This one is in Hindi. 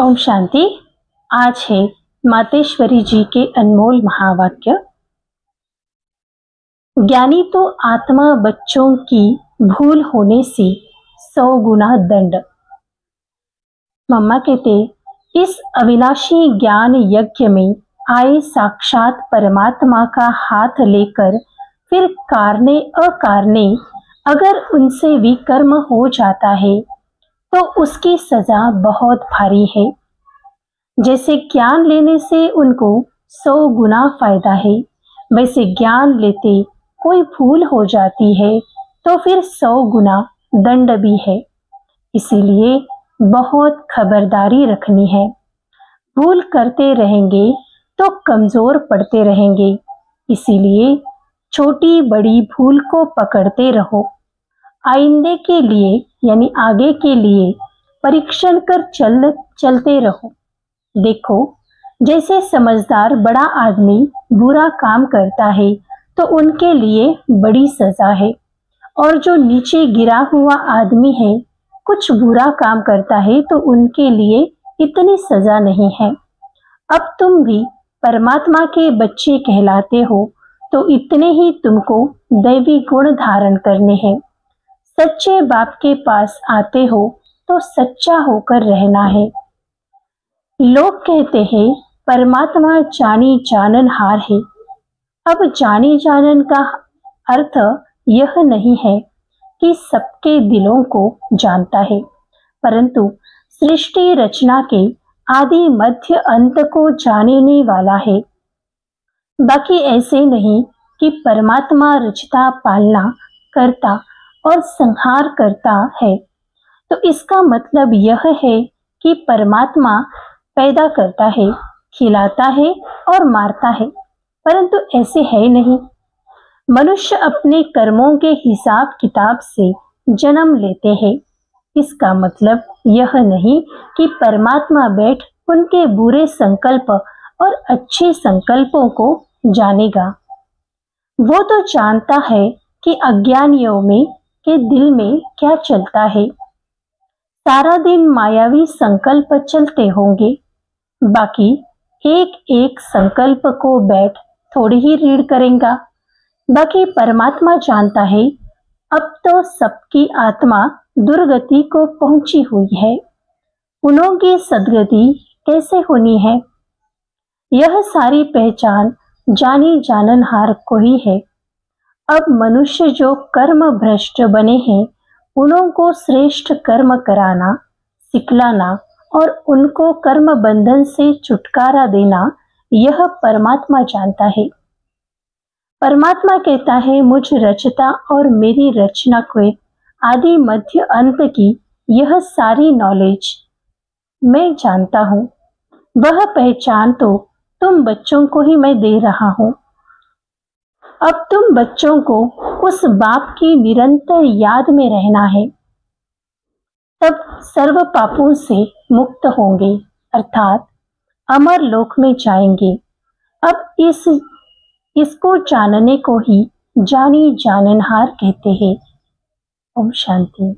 ओम शांति। आज है मातेश्वरी जी के अनमोल महावाक्य। ज्ञानी तो आत्मा बच्चों की भूल होने से 100 गुना दंड। मम्मा कहते, इस अविनाशी ज्ञान यज्ञ में आए साक्षात परमात्मा का हाथ लेकर फिर कारने अकारने अगर उनसे विकर्म हो जाता है तो उसकी सजा बहुत भारी है। जैसे ज्ञान लेने से उनको 100 गुना फायदा है, वैसे ज्ञान लेते कोई भूल हो जाती है तो फिर 100 गुना दंड भी है। इसीलिए बहुत खबरदारी रखनी है। भूल करते रहेंगे तो कमजोर पड़ते रहेंगे। इसीलिए छोटी बड़ी भूल को पकड़ते रहो। आइंदे के लिए यानी आगे के लिए परीक्षण कर चलते रहो। देखो, जैसे समझदार बड़ा आदमी बुरा काम करता है तो उनके लिए बड़ी सजा है, और जो नीचे गिरा हुआ आदमी है कुछ बुरा काम करता है तो उनके लिए इतनी सजा नहीं है। अब तुम भी परमात्मा के बच्चे कहलाते हो तो इतने ही तुमको दैवी गुण धारण करने हैं। सच्चे बाप के पास आते हो तो सच्चा होकर रहना है। लोग कहते हैं परमात्मा जानी जाननहार है। अब जानी जानन का अर्थ यह नहीं है कि सबके दिलों को जानता है, परंतु सृष्टि रचना के आदि मध्य अंत को जानने वाला है। बाकी ऐसे नहीं कि परमात्मा रचता पालना करता और संहार करता है, तो इसका मतलब यह है कि परमात्मा पैदा करता है, खिलाता है और मारता है, परंतु ऐसे है नहीं। मनुष्य अपने कर्मों के हिसाब किताब से जन्म लेते हैं। इसका मतलब यह नहीं कि परमात्मा बैठ उनके बुरे संकल्प और अच्छे संकल्पों को जानेगा। वो तो जानता है कि अज्ञानियों में के दिल में क्या चलता है। सारा दिन मायावी संकल्प चलते होंगे, बाकी एक एक संकल्प को बैठ थोड़ी ही रीड करेगा। बाकी परमात्मा जानता है अब तो सबकी आत्मा दुर्गति को पहुंची हुई है, उन्हों की सदगति कैसे होनी है। यह सारी पहचान जानी जाननहार को ही है। अब मनुष्य जो कर्म भ्रष्ट बने हैं उन्हों को श्रेष्ठ कर्म कराना, सिखलाना और उनको कर्म बंधन से छुटकारा देना, यह परमात्मा जानता है। परमात्मा कहता है मुझ रचता और मेरी रचना के आदि मध्य अंत की यह सारी नॉलेज मैं जानता हूँ। वह पहचान तो तुम बच्चों को ही मैं दे रहा हूँ। अब तुम बच्चों को उस बाप की निरंतर याद में रहना है, तब सर्व पापों से मुक्त होंगे, अर्थात अमर लोक में जाएंगे। अब इसको जानने को ही जानी जाननहार कहते हैं। ओम शांति।